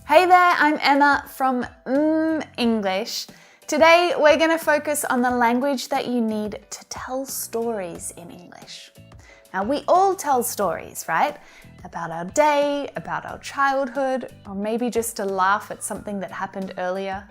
Hey there, I'm Emma from English. Today we're going to focus on the language that you need to tell stories in English. Now we all tell stories, right? About our day, about our childhood, or maybe just to laugh at something that happened earlier.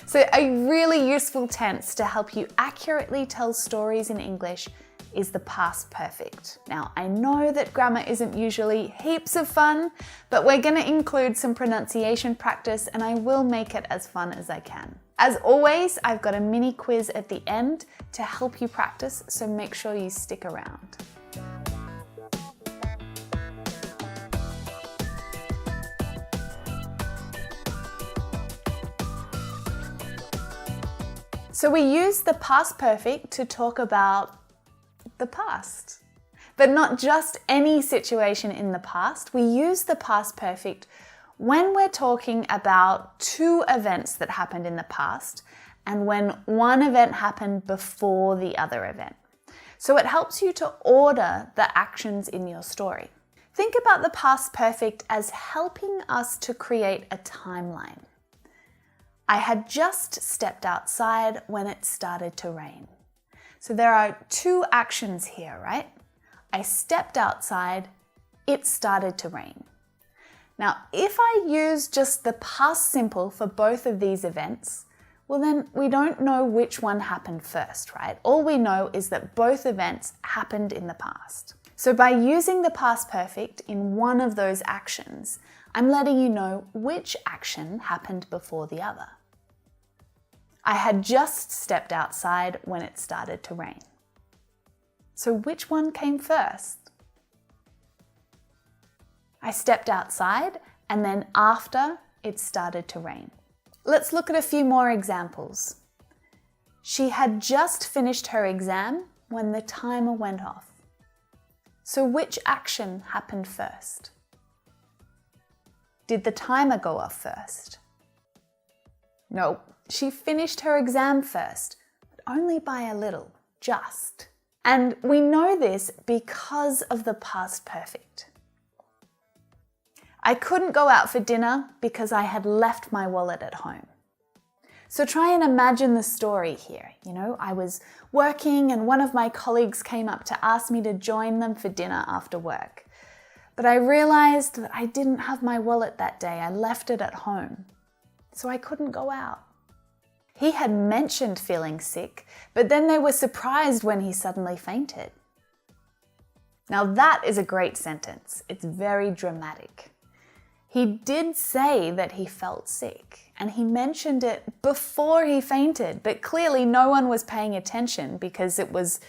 So a really useful tense to help you accurately tell stories in English is the past perfect. Now, I know that grammar isn't usually heaps of fun, but we're going to include some pronunciation practice and I will make it as fun as I can. As always, I've got a mini quiz at the end to help you practice, so make sure you stick around. So we use the past perfect to talk about the past. But not just any situation in the past. We use the past perfect when we're talking about two events that happened in the past and when one event happened before the other event. So it helps you to order the actions in your story. Think about the past perfect as helping us to create a timeline. I had just stepped outside when it started to rain. So there are two actions here, right? I stepped outside, it started to rain. Now, if I use just the past simple for both of these events, well then we don't know which one happened first, right? All we know is that both events happened in the past. So by using the past perfect in one of those actions, I'm letting you know which action happened before the other. I had just stepped outside when it started to rain. So which one came first? I stepped outside and then after it started to rain. Let's look at a few more examples. She had just finished her exam when the timer went off. So which action happened first? Did the timer go off first? No. She finished her exam first, but only by a little, just. And we know this because of the past perfect. I couldn't go out for dinner because I had left my wallet at home. So try and imagine the story here. I was working and one of my colleagues came up to ask me to join them for dinner after work. But I realized that I didn't have my wallet that day. I left it at home. So I couldn't go out. He had mentioned feeling sick, but then they were surprised when he suddenly fainted. Now that is a great sentence. It's very dramatic. He did say that he felt sick, and he mentioned it before he fainted, but clearly no one was paying attention because it was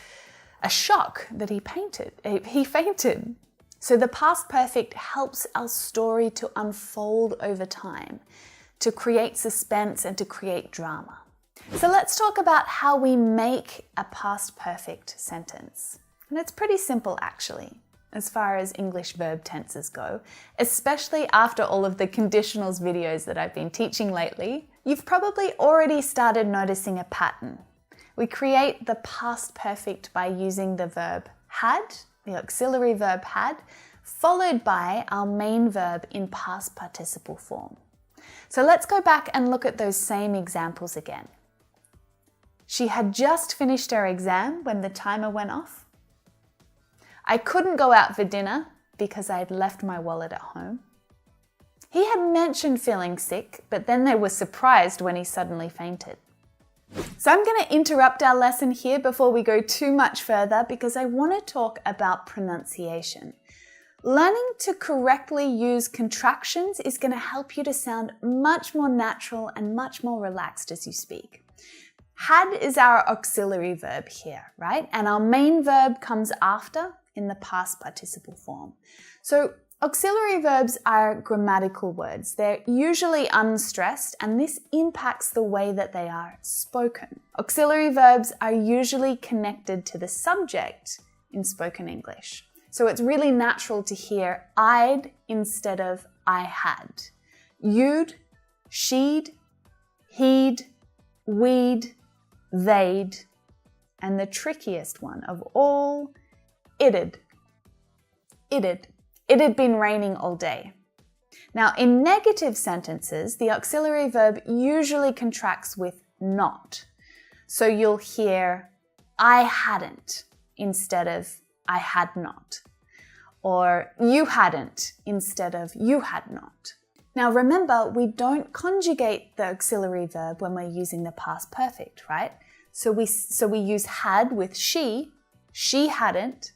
a shock that he fainted. So the past perfect helps our story to unfold over time, to create suspense and to create drama. So let's talk about how we make a past perfect sentence. And it's pretty simple actually, as far as English verb tenses go, especially after all of the conditionals videos that I've been teaching lately. You've probably already started noticing a pattern. We create the past perfect by using the verb had, the auxiliary verb had, followed by our main verb in past participle form. So let's go back and look at those same examples again. She had just finished her exam when the timer went off. I couldn't go out for dinner because I had left my wallet at home. He had mentioned feeling sick, but then they were surprised when he suddenly fainted. So I'm going to interrupt our lesson here before we go too much further because I want to talk about pronunciation. Learning to correctly use contractions is going to help you to sound much more natural and much more relaxed as you speak. Had is our auxiliary verb here, right? And our main verb comes after in the past participle form. So auxiliary verbs are grammatical words. They're usually unstressed and this impacts the way that they are spoken. Auxiliary verbs are usually connected to the subject in spoken English. So it's really natural to hear I'd instead of I had. You'd, she'd, he'd, we'd, they'd, and the trickiest one of all, it'd. It had been raining all day. Now, in negative sentences, the auxiliary verb usually contracts with not. So you'll hear, I hadn't, instead of I had not. Or you hadn't, instead of you had not. Now remember, we don't conjugate the auxiliary verb when we're using the past perfect, right? So we use had with she hadn't,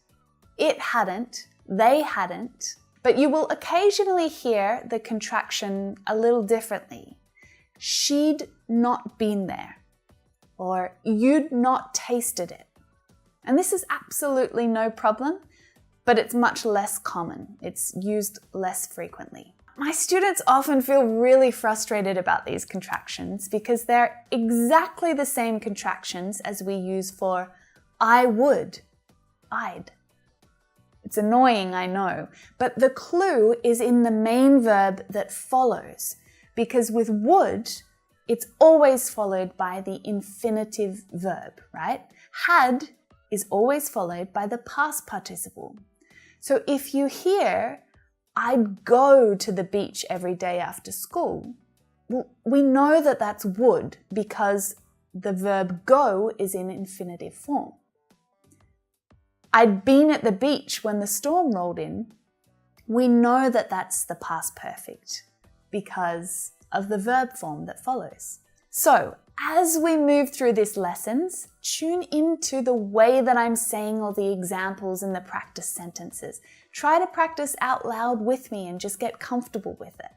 it hadn't, they hadn't. But you will occasionally hear the contraction a little differently. She'd not been there, or you'd not tasted it. And this is absolutely no problem, but it's much less common. It's used less frequently. My students often feel really frustrated about these contractions because they're exactly the same contractions as we use for I would, I'd. It's annoying, I know, but the clue is in the main verb that follows, because with would, it's always followed by the infinitive verb, right? Had is always followed by the past participle. So if you hear, I'd go to the beach every day after school, well, we know that that's would because the verb go is in infinitive form. I'd been at the beach when the storm rolled in. We know that that's the past perfect because of the verb form that follows. So, as we move through these lessons, tune into the way that I'm saying all the examples and the practice sentences. Try to practice out loud with me and just get comfortable with it.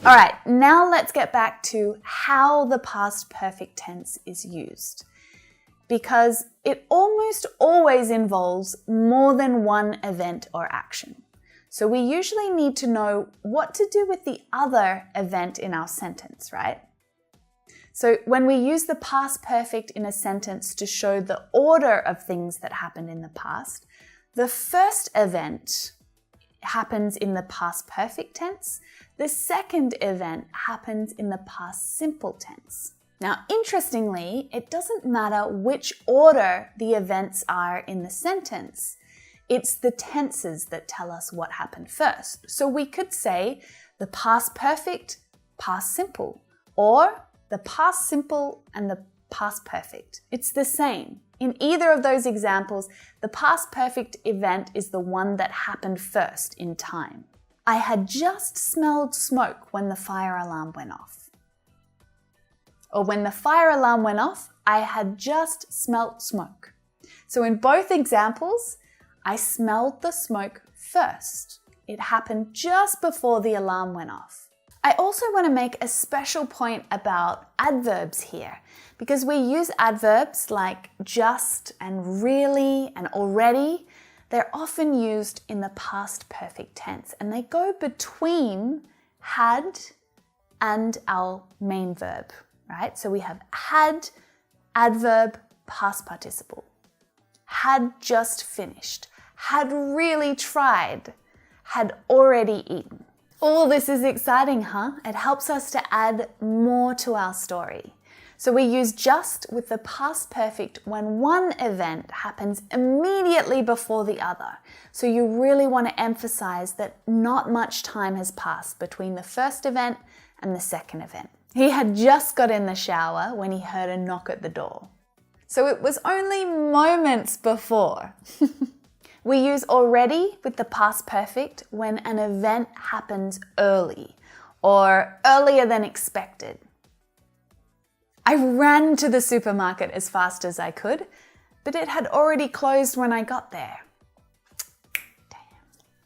All right, now let's get back to how the past perfect tense is used, because it almost always involves more than one event or action. So we usually need to know what to do with the other event in our sentence, right? So when we use the past perfect in a sentence to show the order of things that happened in the past, the first event happens in the past perfect tense. The second event happens in the past simple tense. Now, interestingly, it doesn't matter which order the events are in the sentence. It's the tenses that tell us what happened first. So we could say the past perfect, past simple, or the past simple and the past perfect. It's the same. In either of those examples, the past perfect event is the one that happened first in time. I had just smelled smoke when the fire alarm went off. Or when the fire alarm went off, I had just smelt smoke. So in both examples, I smelled the smoke first. It happened just before the alarm went off. I also want to make a special point about adverbs here, because we use adverbs like just and really and already. They're often used in the past perfect tense, and they go between had and our main verb, right? So we have had, adverb, past participle. Had just finished, had really tried, had already eaten. All this is exciting, huh? It helps us to add more to our story. So we use just with the past perfect when one event happens immediately before the other. So you really want to emphasize that not much time has passed between the first event and the second event. He had just got in the shower when he heard a knock at the door. So it was only moments before. We use already with the past perfect when an event happens early or earlier than expected. I ran to the supermarket as fast as I could, but it had already closed when I got there. Damn.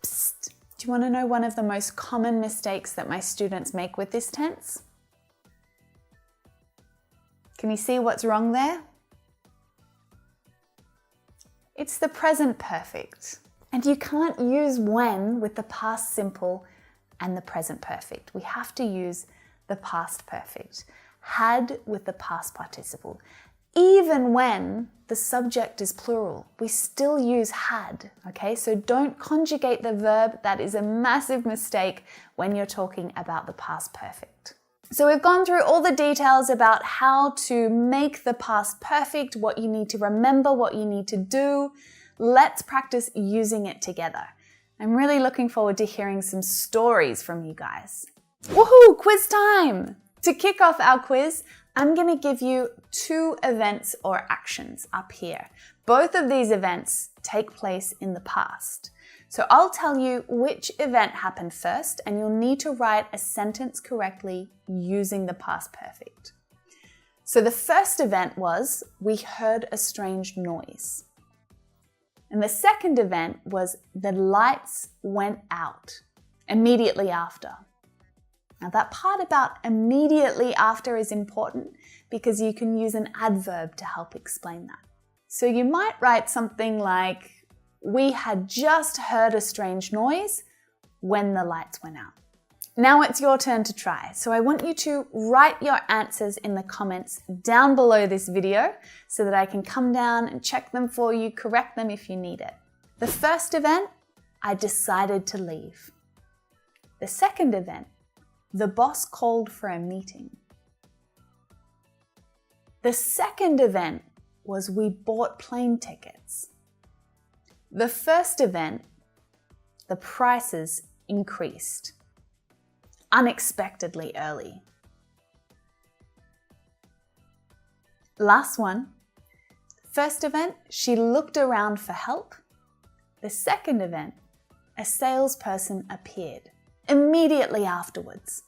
Psst. Do you want to know one of the most common mistakes that my students make with this tense? Can you see what's wrong there? It's the present perfect. And you can't use when with the past simple and the present perfect. We have to use the past perfect. Had with the past participle. Even when the subject is plural, we still use had, okay? So don't conjugate the verb. That is a massive mistake when you're talking about the past perfect. So we've gone through all the details about how to make the past perfect, what you need to remember, what you need to do. Let's practice using it together. I'm really looking forward to hearing some stories from you guys. Woohoo, quiz time! To kick off our quiz, I'm going to give you 2 events or actions up here. Both of these events take place in the past. So I'll tell you which event happened first, and you'll need to write a sentence correctly using the past perfect. So the first event was, we heard a strange noise. And the second event was, the lights went out immediately after. Now that part about immediately after is important because you can use an adverb to help explain that. So you might write something like, we had just heard a strange noise when the lights went out. Now it's your turn to try. So I want you to write your answers in the comments down below this video so that I can come down and check them for you, correct them if you need it. The first event, I decided to leave. The second event, the boss called for a meeting. The second event was, we bought plane tickets. The first event, the prices increased unexpectedly early. Last one. First event, she looked around for help. The second event, a salesperson appeared immediately afterwards.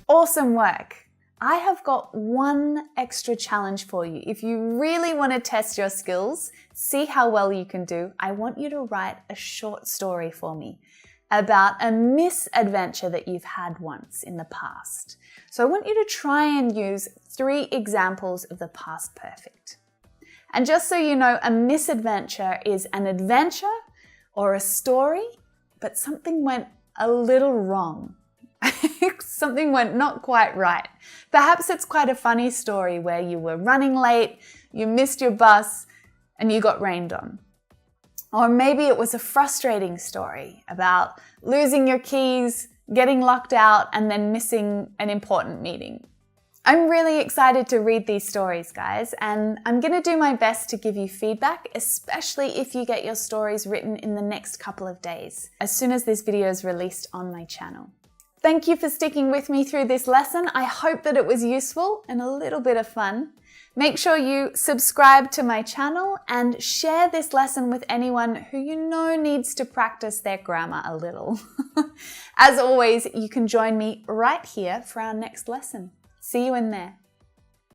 Awesome work! I have got one extra challenge for you. If you really want to test your skills, see how well you can do, I want you to write a short story for me about a misadventure that you've had once in the past. So I want you to try and use 3 examples of the past perfect. And just so you know, a misadventure is an adventure or a story, but something went a little wrong. Something went not quite right. Perhaps it's quite a funny story where you were running late, you missed your bus, and you got rained on. Or maybe it was a frustrating story about losing your keys, getting locked out, and then missing an important meeting. I'm really excited to read these stories, guys, and I'm going to do my best to give you feedback, especially if you get your stories written in the next couple of days, as soon as this video is released on my channel. Thank you for sticking with me through this lesson. I hope that it was useful and a little bit of fun. Make sure you subscribe to my channel and share this lesson with anyone who you know needs to practice their grammar a little. As always, you can join me right here for our next lesson. See you in there.